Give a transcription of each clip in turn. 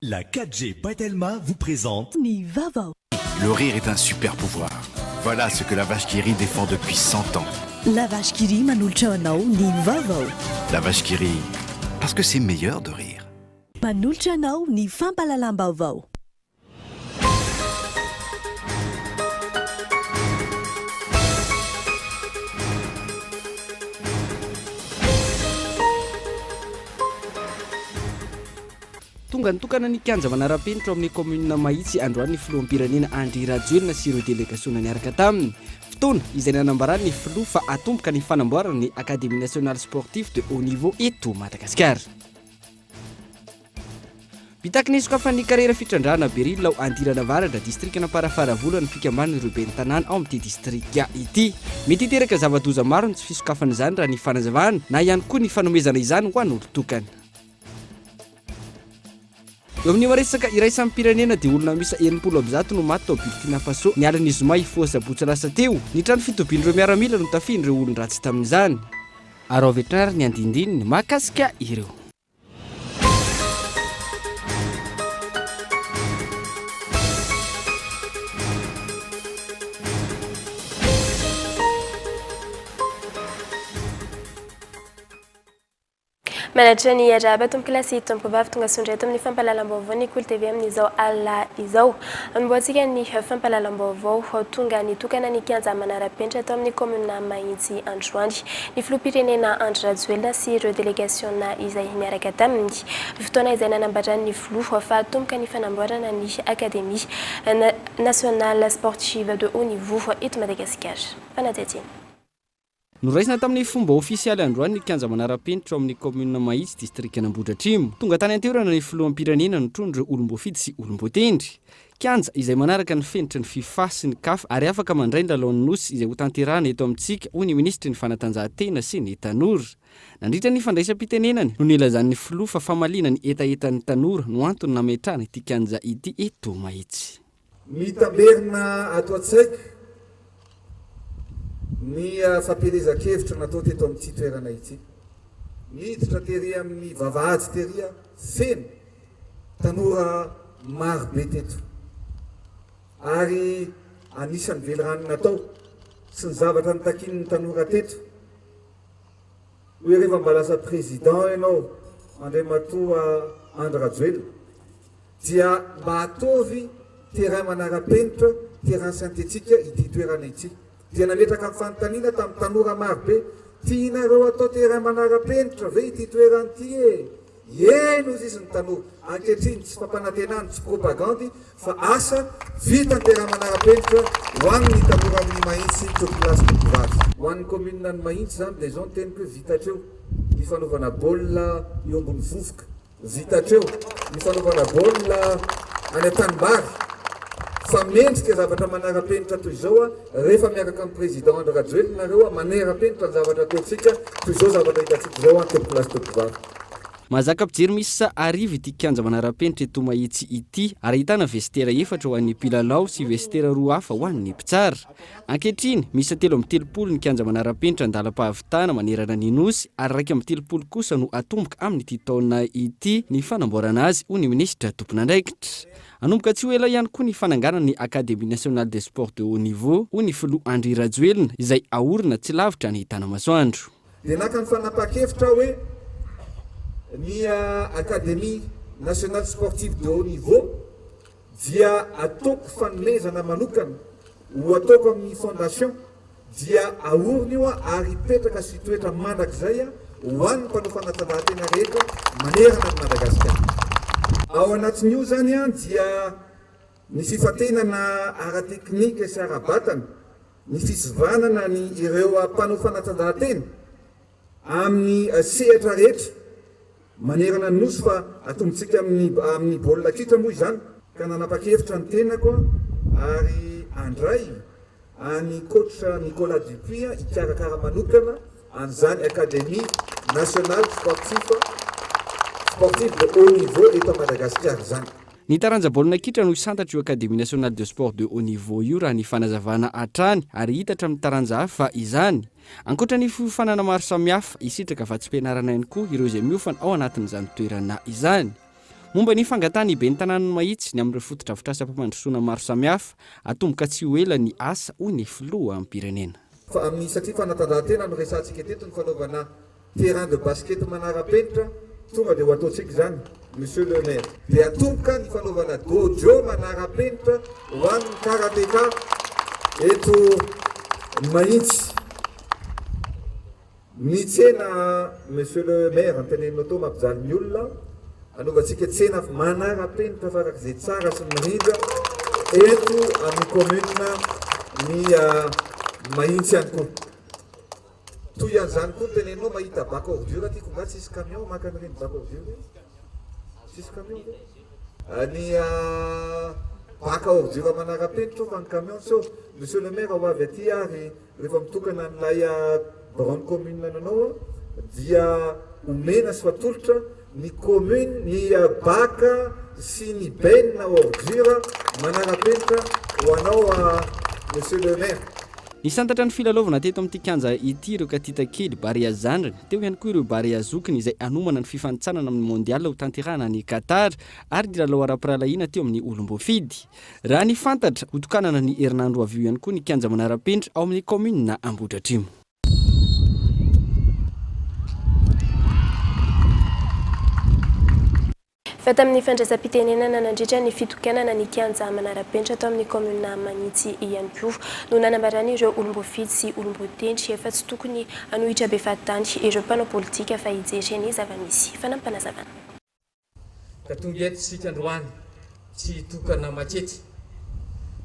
La 4G Patelma vous présente Nivavo. Le rire est un super pouvoir. Voilà ce que la vache qui rit défend depuis 100 ans. La vache qui rit manolotra anao Nivavo. La vache qui rit, parce que c'est meilleur de rire. Manolotra anao ny fampalalam-baovao. Tonga nitokana ny kianja manara-penitra amin'ny commune Mahitsy androany ny filoham-pirenena Andry Rajoelina sy ireo délégation niaraka taminy. Fotoana izay nanambarany ny filoha fa atomboka ny fanamboarana ny Académie nationale sportive de haut niveau eto Madagasikara. Bitaky ny sokafan'ny carrière fitrandrana Beril ao Andirana Avaratra distrikana Parafaravolo ny fikamban'ny Ruben Tanàna ao amin'ity distrika ity. Mety hiteraka zava-doza maro ny tsy fisokafan'izany raha ny fanazavana na ihany koa ny fanomezana izany ho an'olo tokana. Eo amin'ny maresaka iraisan'ny pirenena dia olona misa 70 no maty tao Burkina Faso niala ny zoma ifosa botsy lasa teo. Ny trano fitobian'ireo miaramila no tafian'ireo olon-dratsy tamin'izany. Arao veterinary ny andindininy mahakasika ireo. Manatra ny araba tomboky lasy tomboky vavy tonga sondreto amin'ny fampalalam-baovao ny Koly TV amin'izao alina izao. Amboantsika ny fampalalam-baovao tonga nitokana ny kianja manara-penitra atao amin'ny commune Mahitsy androany. Ny filoham-pirenena Andry Rajoelina sy ireo délégation izay niaraka taminy. Fotoana izay nanambarany ny filoha fa atomboka ny fanamboarana ny Académie nationale sportive de haut niveau eto Madagasikara. Fanadetiny. Noraisina tamin'ny fomba ofisialy androany ny kianja manara-penitra amin'ny commune Mahitsy distrikana Ambohidratrimo. Tonga tany anteorana ny filoham-pirenena nitrondro olom-boafidy sy olom-boatendry. Kianja izay manaraka ny fenitra ny FIFA sy ny CAF ary afaka mandray ny lalaon'ny nosy izay ho tanterahana eto amintsika hoy ny ministry ny fanatanjahantena sy ny tanora. Nandritra ny fandraisam-pitenenany no nilazan'ny filoha fa famalina ny etaetan'ny tanora no antony nametrahana ity kianja ity eto Mahitsy. Mitamberina ato an-tsaika ny fampielezan-kevitra natao teto amin'ity toerana ity. Miditra tery amin'ny vavahady tery feno tanora maro be teto. Ary anisan'ny velorano natao sy ny zavatra nitakin'ny tanora teto. Hoe rehefa mba lasa président ianao Andriamatoa Andry Rajoelina dia mba ataovy terrain manara-penitra, terrain synthétique ity toerana ity. Dia nametraka amin'ny fanontaniana tamin'ny tanora maro be, tianareo atao terrain manara-penitra ve ity toerana ity e? Eno izy ny tanora. Ankehitriny tsy fampanantenana, tsy propagandy, fa asa vita ny terrain manara-penitra ho an'ny tanora amin'ny Mahitsy tokolasy tokovavy. Ho an'ny commune ny Mahitsy zany dia zao ny teniko hoe vitatreo ny fanaovana baolina eo ambony vovoka. Vitatreo ny fanaovana baolina any an-tanimbary. Fa mendrika zavatra manara-penitra toy izao rehefa miaraka amin'ny président Andry Rajoelina nareo manara-penitra ny zavatra ataontsika toy izao zavatra hitantsika izao tokolasy tokovavy. Mazaka mpijery misy arivo ity kianja manara-penitra eto Mahitsy ity ary ahitana vestera 4 ho an'ny mpilalao sy vestera 2 hafa ho an'ny mpitsara. Ankehitriny misy 330 ny kianja manara-penitra andalam-pahavitana manerana ny nosy ary 230 kosa no atomboka amin'ity taona ity ny fanamboarana azy hoy ny ministra tompon'andraikitra. Anomboka tsy ho ela ihany koa ny fananganana ny Académie nationale des sports de haut niveau hoy ny filoha Andry Rajoelina izay ahorina tsy lavitra ny Tanamasoandro. Dia naka ny fanapa-kevitra hoe ny Académie nationale sportive de haut niveau dia ataoko fanomezana manokana ho ataoko amin'ny fondation dia ahorina io ary petraka sy toetra mandrakizay ho an'ny mpanao fanatanjahantena rehetra manerana ny Madagasikara. Ao anatin'io zany dia ny fifantenana ara-teknika sy ara-batana, ny fisivanana ny ireo mpanao fanatanjahantena amin'ny sehatra rehetra manerana ny nosy fa atombontsika amin'ny baolina kitra moa izany. Ka nanapa-kevitra ny tenako ary andray any coach Nicolas Dupuis hikarakara manokana an'izany Académie nationale sportive de haut niveau eto Madagasikara zany. Ny taranja baolina kitra no isantatro io Académie nationale de sport de haut niveau io raha ny fanazavana hatrany ary hitatra amin'ny taranja hafa izany. Ankoatra ny fifanana maro samihafa isitraka fa tsy mpianarana ihany koa ireo izay miofana ao anatin'izany toerana izany. momba ny fangatany be ny tanàna mahitsy ny amin'ireo fotodrafitrasa mpampandrosoana maro samihafa atomboka tsy ho ela ny asa hoy ny filoha amin'ny pirenena. Fa amin'ny satria fanatanjahantena no resantsika teto ny fanaovana terrain de basket manara-penitra tonga dia ho ataontsika zany monsieur le maire dia atomboka ny fanaovana dojo manara-penitra ho an'ny karateka eto mahitsy mitsena monsieur le maire antenenao to mampijaly ny olona anaovantsika tsena manara-penitra farak'izay tsara sy mirindra eto amin'ny commune ny mahitsy ihany koa toy an'izany koa tenenao mahita bac ordure aty konga tsisy camion maka an'ireny bac ordure tsisy camion ny bac ordure manara-penitra fa ny camion so monsieur le maire ho avy aty ary rehefa mitokana n'ilay grande commune nanao dia omena sy fatolotra ny commune ny bac sy ny benne ordure manara-penitra ho anao monsieur le maire. Ny santatra ny filalaovana teto amin'ity kanja ity ireo katitakely Barea Zandrany, teo ihany koa ireo Barea Zokiny izay anomana ny fifanitsanana amin'ny mondial ho tanterahana ny Qatar ary ny lalao ara-piralahiana teo amin'ny Olombofidy. Raha ny fantatra ho tokanana ny herinandro avy eo ihany koa ny kanja manara-penitra ao amin'ny commune na Ambohidratrimo. Fata amin'ny fandraisam-pitenenana nandritra ny fitokanana ny kianja manara-penitra atao amin'ny commune Magnitsy ihany koa no nanambarany ireo Olombofidy sy Olombotendry efa tsy tokony hanohitra be fahatany ireo mpanao politika fa hijery ny zava-misy fanampanazavana. Ka tonga eto sika androany tsy hitokana matety,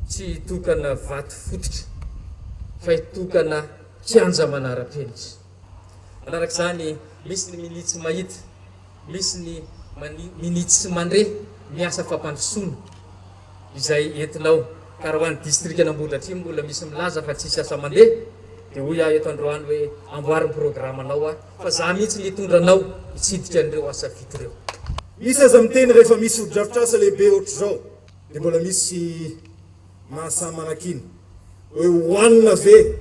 tsy hitokana vato fototra fa hitokana kianja manara-penitra. Anarak'izany misy ny militsy mahita, misy ny minitsy sy mandre miasa fampandrosoana izay entinao ka raha ho an'ny district n'Ambohidratrimo mbola misy milaza fa tsisy asa mandeha dia hoy aho eto androany hoe amboary ny programanao fa za mihitsy nitondranao hitsidika an'ireo asa vita ireo. Misy aza miteny rehefa misy fotodrafitrasa lehibe ohatr'izao dia mbola misy mahasamanakiny hoe hoanina ve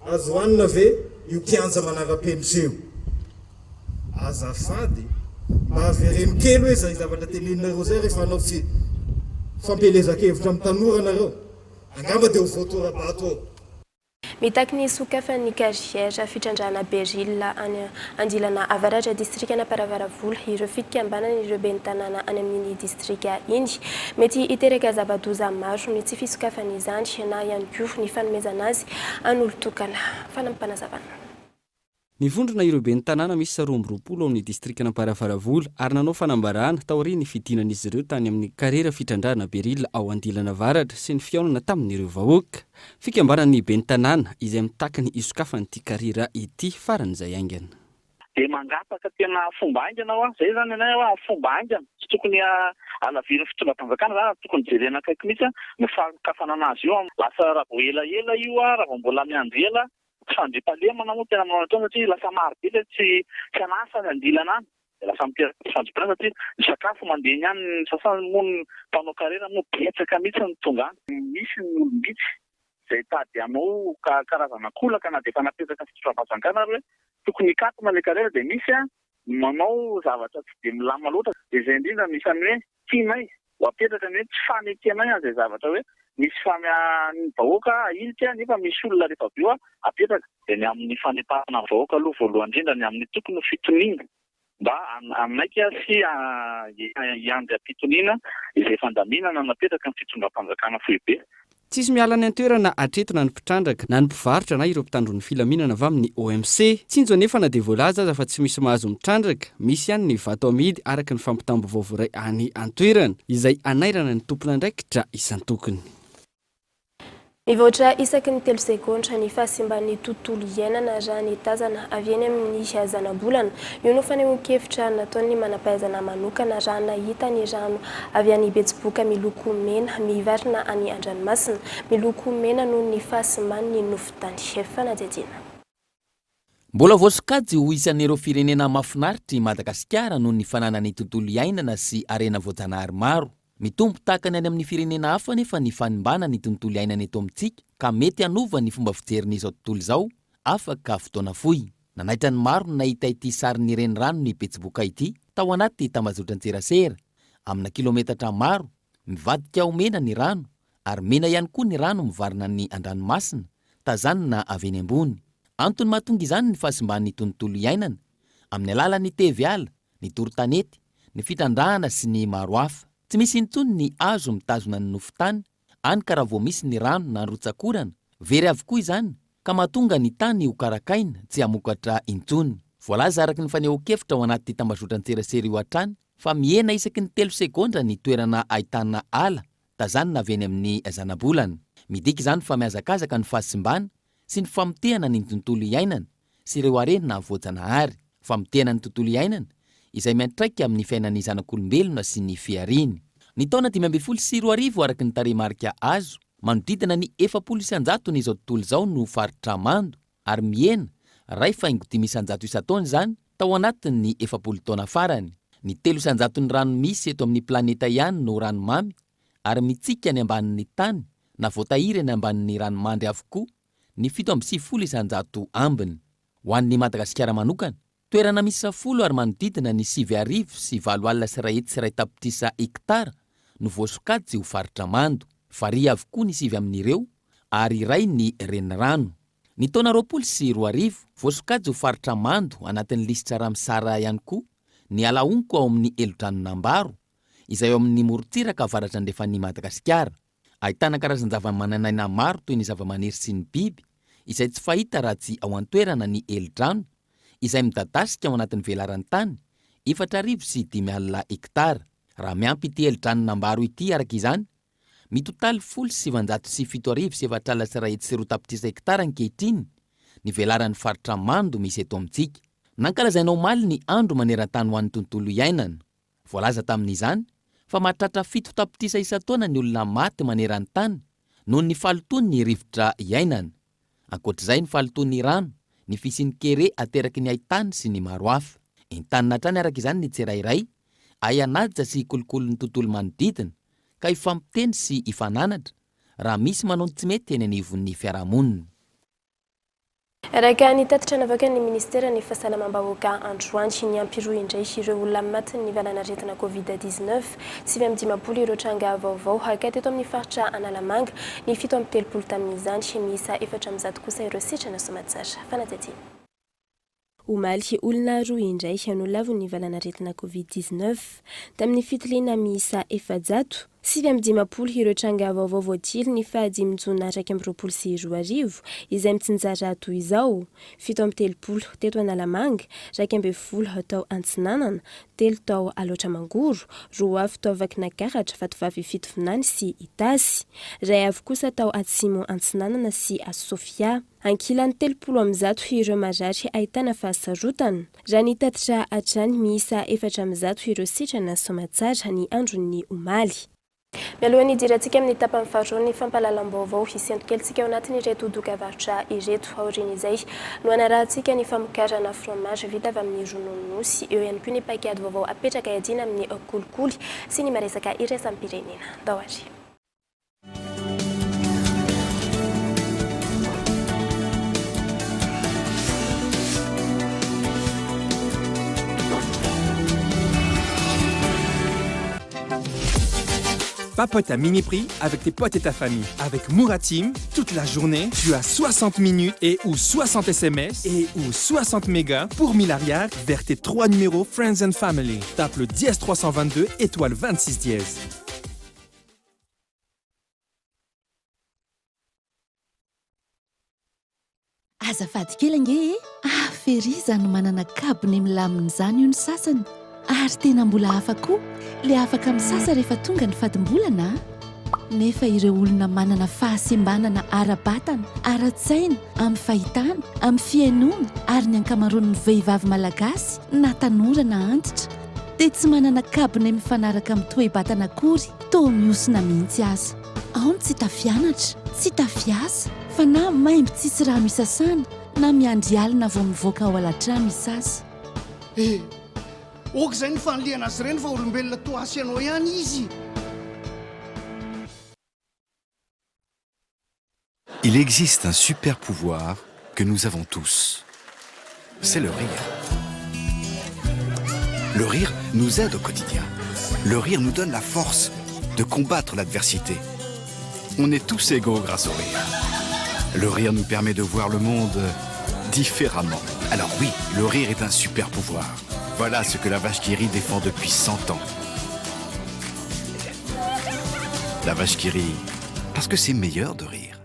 azo hoanina ve io kianja manara-penitra io azafady mba avereny kely hoe zay zavatra teneninareo zay rehefa anao tsy fampelezakevitra amin'ny tanora nareo angamba dia ho voatorabato ao. Mitaky ny sokafan'ny carrière fitrandrana Beril any Andilana Avaratra district na Paravaravolo ireo fikambanana ireo ben'ny tanàna any amin'ny district iny mety hiteraka zava-doza maro ny tsy fisokafan'izany na ihany koa ny fanomezana azy an'olon-tokana fanampanazavana. Ny vondrona ireo ben'ny tanàna misy 12 ao amin'ny distrikna Paravaravolo ary nanao fanambarana tao aorian'ny fidinan'izy ireo tany amin'ny karera fitrandrana Beril ao Andilana Avaratra sy ny fiaonana tamin'ireo vahoaka. Fikambanan'ny ben'ny tanàna izay mitaky ny isokafan'ity karera ity faran'izay aingana. Dia mangapaka tena fomba aingana ho zay zany anay hoe fomba aingana tsy tokony alaviriny fitondram-panjakana zany tokony jerena akaiky mihitsy ny fakafanana azy io lasa raha vao elaela io raha vao mbola miandro ela fandripalemana moa tena manao tao satria lasa maro be tsy anasa ny andilana any dia lasa miteraka fandripalemana satria ny sakafo mandeha ihany ny sasany moa ny mpanao karera moa betsaka mihitsy ny tonga any misy ny olom-bitsy izay tady anao karazana kolaka na dia efa napetaka fitondram-panjakana ary hoe tokony hikatona ilay karera dia misy manao zavatra tsy dia milama loatra dia izay indrindra misy any hoe tianay ho apetraka ny hoe tsy fanetianay an'izay zavatra hoe misy ny vahoaka ilika nefa misy olona rehefa avy eo apetraka dia ny amin'ny fanepahana vahoaka aloha voalohany indrindra ny amin'ny tokony fitoniana mba aminaiky sy hiandry am-pitoniana izay fandaminana napetraka ny fitondram-panjakana foibe. Tsisy miala ny antoerana atreto na ny mpitrandraka na ny mpivarotra na ireo mpitandron'ny filaminana avy amin'ny OMC. Tsinjo anefa na dia voalaza aza fa tsy misy mahazo mitrandraka, misy ihany ny vato amidy araka ny fampitambo vaovoray any antoerana izay anairana ny tompona ndraikitra isan-tokony. Mivoatra isaky ny 3 sekondra ny fahasimban'ny tontolo iainana raha ny tazana avy eny amin'ny zana-bolana. Io no fanehoan-kevitra nataony manam-pahaizana manokana raha nahita ny rano avy any Betsiboka miloko mena mivarina any an-dranomasina miloko mena noho ny fahasimban'ny nofotany fanadihadiana. Mbola voasokajy ho isan'ireo firenena mahafinaritra i Madagasikara noho ny fananany tontolo iainana sy arena voajanahary maro. Mitombo takany any amin'ny firenena hafa nefa ny fanimbana ny tontolo iainana eto amintsika ka mety hanova ny fomba fijerin'izao tontolo izao afaka fotoana fohy. Nanaitra ny maro no nahita ity sarin'ireny rano ny Betsiboka ity tao anaty tambazotra an-tserasera amina kilometatra maro, mivadika omena ny rano, ary mena ihany koa ny rano mivarina ny andranomasina, tazanina avy eny ambony. Antony mahatonga izany ny fahasimban'ny tontolo iainana, amin'ny alalan'ny teviala, ny torontanety, ny fitandrahana sy ny maro hafa. Tsy misy intsony ny azo mitazona ny nofotany, any ka raha vao misy ny rano na rotsakorana, very avokoa izany, ka mahatonga ny tany ho karakaina, tsy hamokatra intsony. Voalaza araky ny fanehoan-kevitra ao anaty tambazotran-tserasera io hatrany, fa mihena isaky ny 3 sekondra ny toerana ahitana ala, tazanina avy eny amin'ny zanabolana. Midika izany fa mihazakazaka ny fahasimbana sy ny famotehana ny tontolo iainana sy ireo arenina voajanahary. Famotehana ny tontolo iainana izay miantraika amin'ny fiainan'ny zanak'olombelona sy ny fiariny. Ny taona 2024 araky ny tarehimarika azo, manodidina ny 700 ny izao tontolo izao no faritra mando, ary mihena ray faingo 500 isan-taona izany tao anatin'ny 70 taona farany. Ny 300 ny rano misy eto amin'ny planeta ihany no ranomamy, ary mitsika ny ambanin'ny tany na voatahiry ny ambanin'ny ranomandry avokoa ny 770 isan-jato ambiny. Ho an'ny Madagasikara manokana, toerana misy 10 ary manodidina ny 7,4 hektara no voasokajy ho faritra mando, farihy avokoa ny 7 amin'ireo ary iray ny renirano. Ny taona 2020 voasokajy ho faritra mando anatin'ny lisitra Ramsara ihany koa ny alaonko ao amin'ny Elodranonambaro, izay ao amin'ny morontsiraka avaratra andrefan'ny Madagasikara. Ahitana karazan-java-mananaina maro toy ny zava-maniry sy ny biby, izay tsy fahita raha tsy ao an-toerana ny Elodrano, izay midadasika ao anatin'ny velaran'ny tany 4,5 hektara. Raha miampy ity Elodranonambaro ity araka izany, mitotaly 7,707 hektara ankehitriny ny velaran'ny faritra mando misy eto amintsika. Nankalazaina omaly ny andro maneran-tany ho an'ny tontolo iainana. Voalaza tamin'izany fa mahatratra 7 isan-taona ny olona maty maneran-tany noho ny falotoan'ny rivotra iainana. Ankoatr'izay ny falotoan'ny rano, ny fisian'ny kere ateraky ny haitany sy ny maro hafa. Entanina hatrany araka izany ny tsirairay, ahianaja sy kolokolo ny tontolo manodidina, ka ifampiteny sy ifananatra raha misy manao tsy mety eny anivon'ny fiarahamonina. Araka ny tatitra navoaka ny ministera ny fahasalamam-bahoaka androany ny ampiroa indray ireo olona maty ny valanaretina Covid-19 5 ireo tranga vaovao hakato eto amin'ny faritra Analamanga, ny 7 tamin'izany miisa 400 kosa ireo sitrana Somatsara. Fanatety. Omaly olona roa indray hanolavo ny valanaretina Covid-19 tamin'ny fitiliana miisa 700 5 ireo tranga vaovao voatily ny 2022 izay mitsinjara toy izao 7 teto Analamanga, 20 tao Antsinanana, 3 tao Aloatramangoro, 2 tao Vakinankaratra, Vatovavy Fitovinany sy Itasy, ray avy kosa tao Atsimo Antsinanana sy Sofia. Ankilany 30 ireo marary ahitana fahasarotana. Raha ny tatitra hatrany miisa 400 ireo sitrana Somatsara ny andron'ny omaly. Mialohan'ny idirantsika amin'ny tapany faharoa ny fampahalalam-baovao isantokelitsika ao anatin'ny ireto dokavarotra ireto aorian'izay no anarahantsika ny famokarana fromage vita avy amin'ny ronono sy eo ihany koa ny paikady vaovao apetraka iadina amin'ny kolikoly sy ny maresaka iraisam-pirenena. Daoary. Papote à mini prix avec tes potes et ta famille. Avec Mouratim, toute la journée, tu as 60 minutes et ou 60 SMS et ou 60 mégas pour 1000 arrières vers tes 3 numéros Friends and Family. Tape le dièse 322 étoile 26 dièse. Azafady kely ange feriza no manana kabony milamina izany io ny sasany. Ary tena mbola hafa koa, le afaka misasa rehefa tonga ny fadimbolana. Nefa ireo olona manana fahasembanana ara-batana, ara-tsaina, amin'ny fahitana, amin'ny fiainoana ary ny ankamaroan'ny vehivavy malagasy na tanora na antitra, dia tsy manana kabone mifanaraka amin'ny toe-batana akory, toa miosina mihitsy aza. Ao ny tsy tafianatra, tsy tafiasa, fa na maimbo tsisy rano isasana, na miandry alina vao mivoaka ao alatrano isasa. Ok, zay ny fanoliana azy ireny fa olombelona toa asy anao ihany izy. Il existe un super pouvoir que nous avons tous. C'est le rire. Le rire nous aide au quotidien. Le rire nous donne la force de combattre l'adversité. On est tous égaux grâce au rire. Le rire nous permet de voir le monde différemment. Alors oui, le rire est un super pouvoir. Voilà ce que la vache qui rit défend depuis 100 ans. La vache qui rit, parce que c'est meilleur de rire.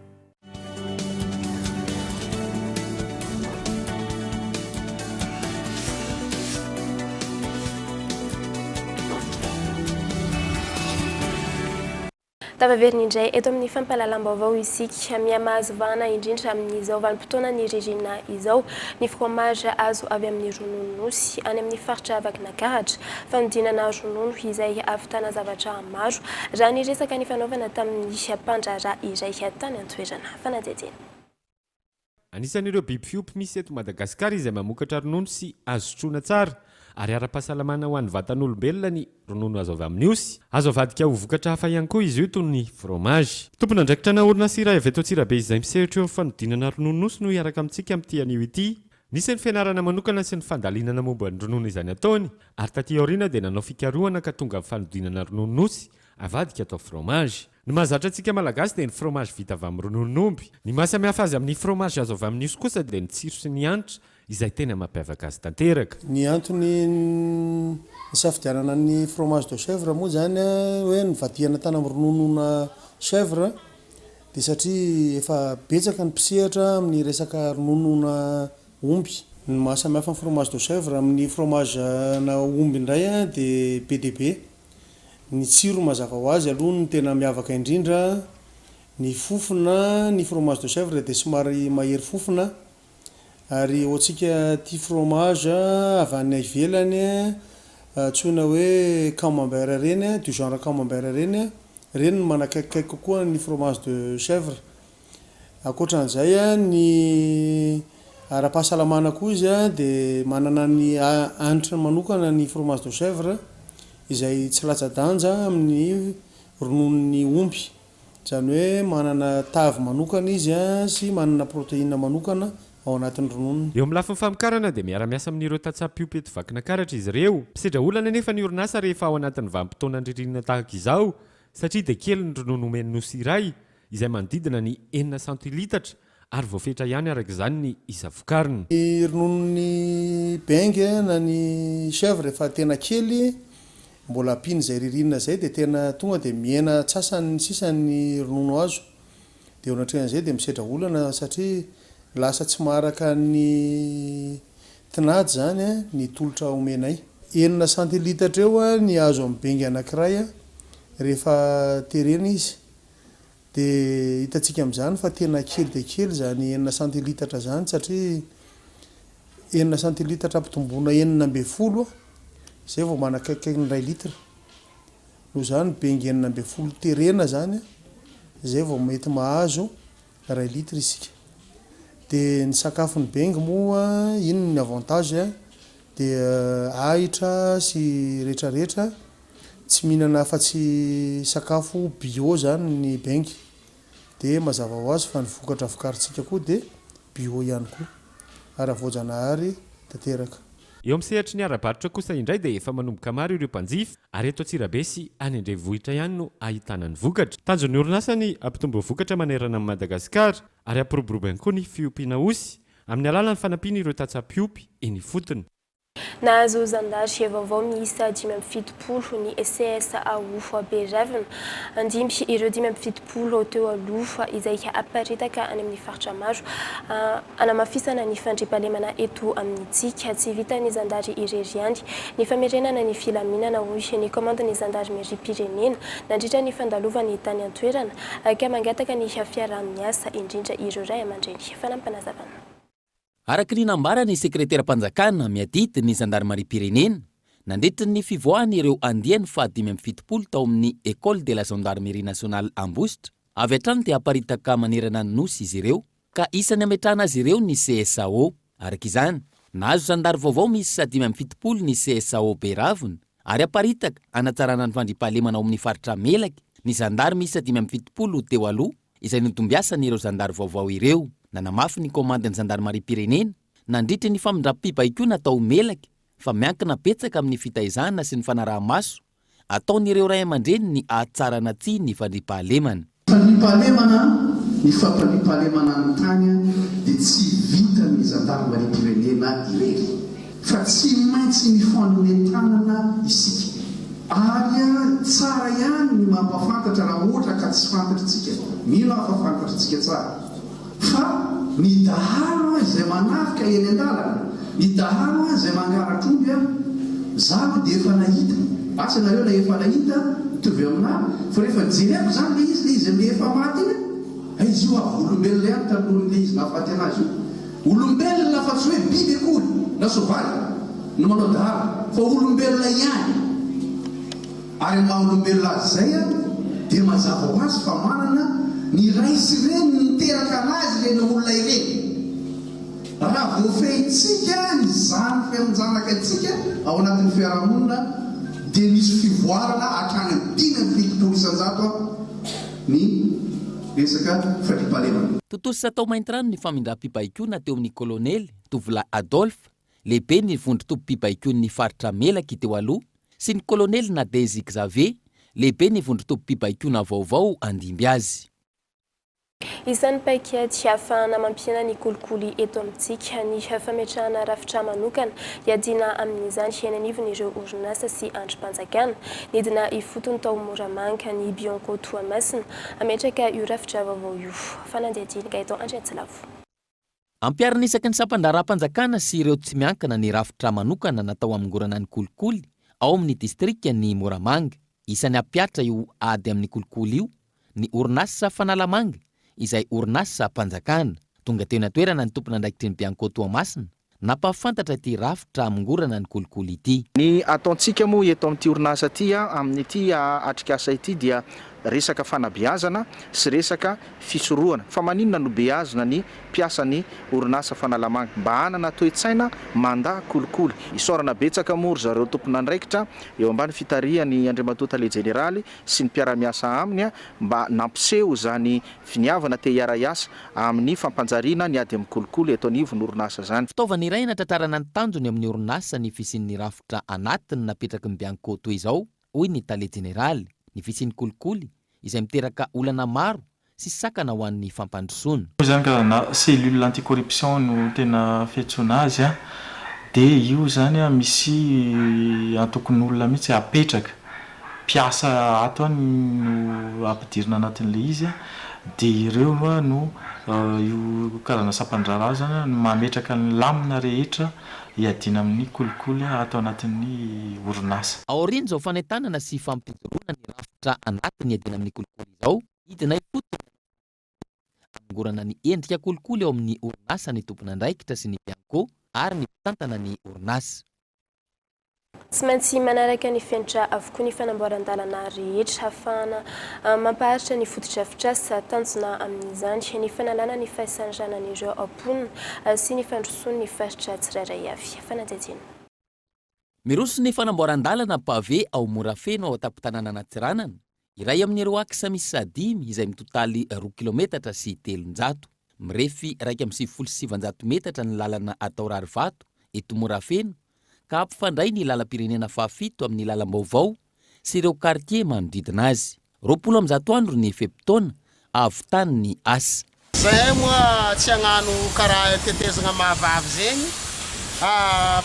Tavaverina indray eto amin'ny fampahalalam-baovao isika mihamahazovana indrindra amin'izao vanim-potoana ny ririna izao ny fromage azo avy amin'ny ronono nosy any amin'ny faritra Vakinankaratra fanodinana ronono izay ahavitana zavatra maro raha ny resaka ny fanaovana tamin'ny mpandraharaha iray tany an-toerana fanadedena. Anisan'ireo biby fiompy misy eto Madagasikara izay mamokatra ronono sy azo sotroina tsara ary ara-pahasalamana ho an'ny vatan'olombelona ny ronono azo avy amin'ny osy. Azo avadika ho vokatra hafa ihany koa izy io toy ny fromage. Tompona andraikitra na orinasa iray avy eto Antsirabe izay misehatra eo fanodinana ronono nosy no hiaraka amintsika amin'ity anio ity. Nisy ny fianarana manokana sy ny fandalinana momba ny ronono izany ataony ary taty aoriana dia nanao fikarohana ka tonga amin'ny fanodinana ronono nosy avadika atao fromage. Ny mahazatra antsika malagasy dia ny fromage vita avy amin'ny rononon'omby. Ny mahasamihafa azy amin'ny fromage azo avy amin'ny osy kosa dia ny tsiro sy ny hanitra izay tena mampiavaka azy tanteraka. Ny antony safidianana ny fromage de chèvre moa zany hoe nivadihana tany amin'ny rononona chèvre dia satria efa betsaka ny mpisehatra amin'ny resaka rononona omby. Ny mahasamihafa ny fromage de chèvre amin'ny fromage na omby indray dia be dia be. Ny tsiro mazava ho azy aloha ny tena miavaka indrindra. Ny fofona ny fromage de chèvre dia somary mahery fofona ary ohatsika tia fromage avy any ivelany tsoina hoe camembert reny du genre camembert reny no manakaikikaiky kokoa ny fromage de chèvre. Ankoatran'izay ny ara-pahasalamana koa izy dia manana ny hanitra manokana ny fromage de chèvre izay tsy latsa-danja amin'ny rononon'ny omby. Zany hoe manana tavy manokana izy sy manana protéine manokana ao anatin'ny ronono. Eo amin'ny lafiny famokarana dia miara-miasa amin'ireo tatsapiopy eto Vakinankaratra izy ireo. Mpisedra olana nefa ny orinasa rehefa ao anatin'ny vanim-potoana ririnina tahaka izao satria dia kely ny ronono omeny nosy iray izay manodidina ny 9 centilitatra ary voafetra ihany araka izany ny isa vokariny. Ny rononon'ny bengy na ny chèvre rehefa tena kely mbola ampiny izay ririnina izay dia tena tonga dia miena tsasany sisany ronono azo. Dia ohatran'izay dia misedra olana satria lasa tsy maharaka ny tinady zany ny tolotra omenay. 9 centilitatra eo ny azo amin'ny bengy anankiray rehefa terena izy. Dia hitantsika amin'izany fa tena kely dia kely zany 9 centilitatra zany satria 9 centilitatra ampitomboina 9.0 izay vao manakaikaiky ny 1 litra. Noho izany bengy 9.0 terena zany izay vao mety mahazo 1 litra isika. Dia ny sakafo ny bengy moa ino ny avantage dia ahitra sy rehetrarehetra tsy mihinana afa-tsy sakafo bio zany ny bengy. Dia mazava ho azy fa ny vokatra vokarintsika koa dia bio ihany koa ara-voajanahary tanteraka. Eo amin'ny sehatry ny ara-barotra kosa indray dia efa manomboka maro ireo mpanjifa ary eto Antsirabe sy any Andrenivohitra ihany no ahitana ny vokatra. Tanjon'ny orinasa ny ampitombo vokatra manerana amin'ny Madagasikara ary ampiroboroboana koa ny fiompiana osy amin'ny alalan'ny fanampiana ireo tatsapiopy eny fotony. Nahazo zandary vaovao miisa 570 ny CSAO Beravina. Andimy ireo 570 teo aloha izay aparitaka any amin'ny faritra maro anamafisana ny fandriampahalemana eto amintsika tsy vitan'ny zandary irery ihany. Ny famerenana ny filaminana hoy ny komandany zandarmerie-pirenena nandritra ny fandalovany tany an-toerana ka mangataka ny fiarah-miasa indrindra ireo ray aman-dreny fanampanazavana. Araka ny nambarany sekretera-panjakana miadity ny zandarmerie-pirenena nandritra ny fivoahany ireo andiany fa 570 tao amin'ny École de la Gendarmerie Nationale Ambositra avy hatrany dia aparitaka manerana ny nosy izy ireo ka isany ametrahana azy ireo ny CSAO. Araka izany nahazo zandary vaovao misy 570 ny CSAO Beravina ary aparitaka anatsarana ny fandriampahalemana ao amin'ny faritra Melaky ny zandary misy 570 teo aloha izay nitombiasany ireo zandary vaovao ireo. Nanamafy ny komandany zandarmerie-pirenena nandritra ny famindram-pibaikoana natao Melaky fa miankina betsaka amin'ny fitaizana sy ny fanaraha-maso ataon'ireo ray aman-dreny ny ahatsarana ty ny fandriam-pahalemana. Fandriam-pahalemana ny fampandriam-pahalemana ny tany dia tsy vita ny zandarima ny pirenena irery fa tsy maintsy mifanonentanana isika ary tsara ihany ny mampafantatra raha ohatra ka tsy fantatritsika mino afafantatritsika tsara fa ny dahalo izay manarika eny an-dalana ny dahalo izay mangaratromby zaho dia efa nahita asa nareo na efa nahita mitovy amina fa rehefa jereko zany le izy le efa maty iny izy io olombelona ihany tamin'olon'le izy nahafaty anazy io olombelona fa tsy hoe biby akory na sovaly no manao dahalo fa olombelona ihany ary maha olombelona azy zay dia mazava ho azy fa manana ny raisy ireny niteraka anazy reny olona ireny raha voafehitsika ny zany fiamonjanaka antsika ao anatin'ny fiarahamonina dia misy fivoarana hatrany 5 isanjato ny resaka fandriam-pahalemana. Tontolo sy atao maintirano ny famindram-pibaikona teo amin'ny kolonely tovolahy Adolphe, lehibe ny vondrotompim-pibaikony faritra Melaky teo aloha, sy ny kolonely Nadège Xavier, lehibe ny vondrotompim-pibaikona vaovao andimby azy. Isan'ny paikety ahafahana mampiana ny kolikoly eto amintsika ny fametrahana rafitra manokana iadina amin'izany henanivon'ireo orinasa sy andrim-panjakana nidina ifotony tao Moramanga ny Bianco Toamasina ametraka io rafitra vaovao io fanandiadiny gaeto Andriatsilavo. Ampiaranisaky ny sampandara-panjakana sy ireo tsy miankana ny rafitra manokana natao amingorana ny kolikoly ao amin'ny distrika ny Moramanga. Isan'ny ampiatra io ady amin'ny kolikoly io ny orinasa Fanalamanga izay orinasa panjakana. Tonga teo natoerana ny tompona andraikitry ny Bianco Toamasina napafantatra ity rafitra amingorana ny kolikoly ity. Ny ataontsika moa eto amin'ity orinasa ity amin'ity atrikasa ity dia resaka fanabeazana sy resaka fisorohana fa maninona no beazana ny mpiasan'ny orinasa Fanalamanga mba hanana toe-tsaina manda kolikoly. Isorana betsaka moa zareo tompona andraikitra eo ambany fitarihan'ny Andriamatoa Tale Jeneraly sy ny mpiara-miasa aminy mba nampiseho zany finiavana te hiara-iasa amin'ny fampanjariana ny ady amin'ny kolikoly eto anivon'ny orinasa zany. Fitaovana iray natantarana ny tanjony amin'ny orinasa ny fisian'ny rafitra anatiny napetraky ny Bianco toy izao, hoy ny Tale Jeneraly. Ny fisian'ny kolikoly izay miteraka olana maro sy sakana ho an'ny fampandrosoana. Zany karazana cellule anticorruption no tena fiantsoana azy dia io zany misy antokony olona mihitsy apetraka mpiasa ato no ampidirina anatin'le izy dia ireo no io karazana sampandrara zany no mametraka ny lamina rehetra iadina amin'ny kolikoly ato anatin'ny orinasa. Aoriana izao fanentanana sy fampidorona ny rafitra anatiny iadina amin'ny kolikoly izao, hidina ifotony amingorana ny endrika kolikoly ao amin'ny orinasa ny tompona andraikitra sy ny Bianco ary ny mpitantana ny orinasa. Tsy maintsy manaraka ny fenitra avokoa ny fanamboaran-dalana rehetra ahafahana mampaharitra ny fotodrafitrasa tanjona amin'izany ny fanalana ny fahasanranan'ireo amponina sy ny fandrosoany ny faritra tsirairay avy. Fanadihadiana. Miroso ny fanamboaran-dalana pavé ao Morafeno ao an-tampon-tanàna Antsiranana, iray amin'ireo akisa misy sadimy izay mitotaly 2 kilometatra sy 300. Mirefy 1,700 metatra ny lalana atao Rarivato eto Morafeno ka ampifandray ny lalam-pirenena fahafito amin'ny lalam-baovao sy ireo quartier manodidina azy. 20 andro ny feptaona avy tany ny asa. Zahay moa tsy hagnano karaha tetezana mahavavy zegny,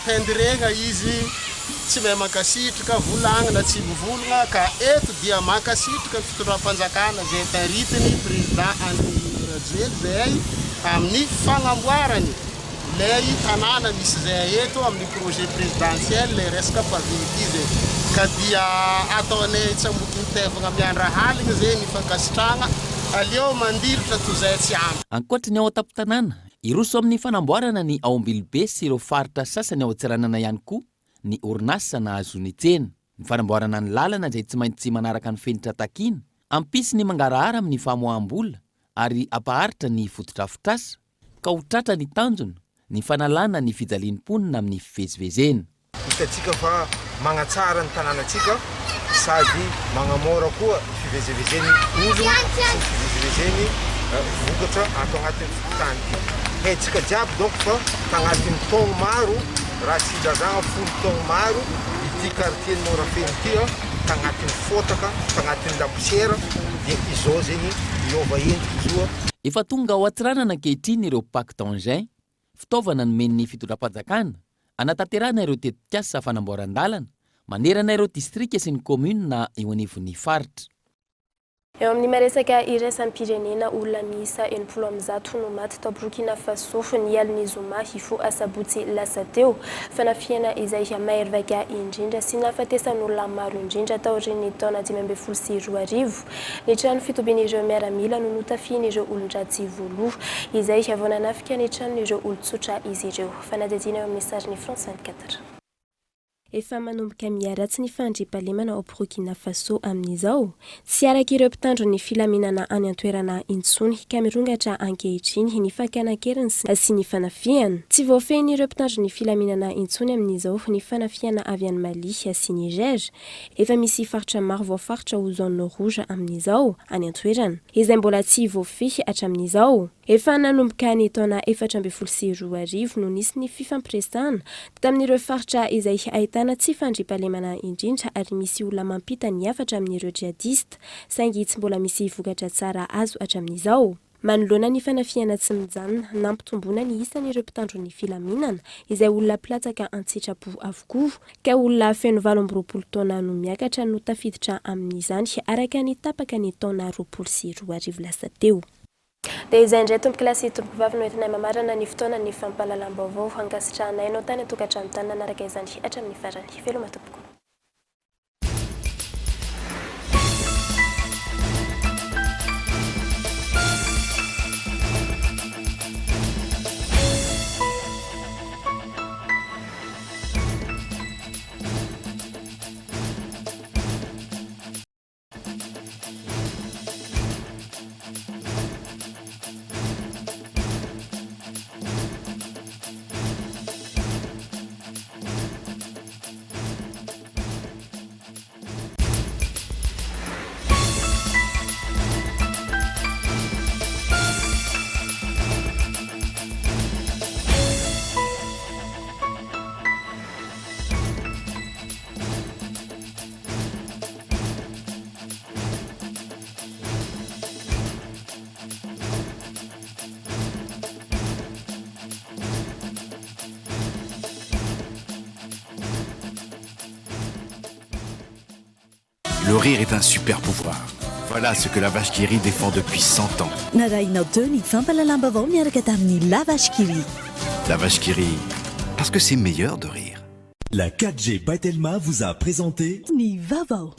pendirena izy tsy mahay mankasitrika volagna tsy mivolagna ka eto dia mankasitrika ny fitondram-panjakana zay taritiny président Andry Rajoely zay amin'ny fagnamboarany lay tanàna misy zay eto amin'ny projet présidentiel le resaka paviliky ka dia ataonay tsamboky mitevagna miandra haligny zay ny fankasitragna aleo mandiritra toy zay tsy ampy. Ankoatry ny ao an-tampon-tanàna, iroso amin'ny fanamboarana ny ao Ambilobe sy ireo faritra sasany ao Antsiranana ihany koa ny orinasa nahazo ny tsena. Ny fanamboarana ny lalana izay tsy maintsy manaraka ny fenitra takina, ampisy ny mangarahara amin'ny famoaham-bola ary ampaharitra ny fotodrafitrasa ka ho tratra ny tanjona ny fanalana ny fijaliam-ponina amin'ny fivezivezena. Hitantsika fa magnatsara ny tanànatsika sady magnamora koa fivezivezeny olona sy fivezivezeny vokatra ato agnatin'ny fokontany. Haintsika jiaby donc fa tagnatin'ny taogno maro raha tsy ilazagna 10 taogno maro ity quartier Morafeno ity tagnatin'ny fotaka tagnatin'ny laposiera dia izao zegny miova endrika izy io efa tonga ao an-tiranana ankehitriny ireo pacte engin fitaovana nomen'ny fitondram-panjakana anatanterahana ireo tetikasa fanamboaran-dalana manerana ireo distrika sy ny commune na eo anivon'ny faritra. Eo amin'ny maresaka iraisam-pirenena olona miisa 60 no maty tao Burkina Faso ny aliny zoma hifo asabotsy lasa teo fanafiana izay maherivaka indrindra sy nahafatesan'olona maro indrindra tao aorian'ny taona 2024 ny trano fitobian'ireo miaramila no notafian'ireo olon-dratsy voaloha izay avao nanafika ny tranon'ireo olon-tsotra izy ireo fanadidina eo amin'ny sariny France 24. Efa manomboka miaratsy ny fandriampahalemana ao Burkina Faso amin'izao tsy araka ireo mpitandro ny filaminana any an-toerana intsony ka mirongatra ankehitriny ny fakana-keriny sy ny fanafiana tsy voafehiny ireo mpitandro ny filaminana intsony amin'izao ny fanafiana avy any Mali sy Niger efa misy faritra maro voafaritra ho zone rouge amin'izao any an-toerana izay mbola tsy voafehy hatramin'izao efa nanomboka ny taona 2024 no nisy ny fifampiresahana tamin'ireo faritra izay ahitana tsy fandriampahalemana indrindra ary misy olona mampita ny hafatra amin'ireo jihadiste saingy tsy mbola misy vokatra tsara azo hatramin'izao. Manoloana ny fanafiana tsy mijanona nampitomboana ny isan'ireo mpitandro ny filaminana izay olona mpilatsaka an-tsitrapo avokoa ka olona feno 20 taona no miakatra no tafiditra amin'izany araka ny tapaka ny taona 2024 lasa teo. Dia izay indray tompo-kilasy tompo-vavy no entinay mamarana ny fotoana ny fampahalalam-baovao hankasitrahanay no tany tokatrano tany nanaraka izany hatramin'ny farany veloma tompoko. Le rire est un super pouvoir. Voilà ce que la vache qui rit défend depuis 100 ans. Narainao teo ny fampahalalam-baovao miaraka tamin'ny La Vache qui rit. La vache qui rit, parce que c'est meilleur de rire. La 4G by Telma vous a présenté Ni Vavao.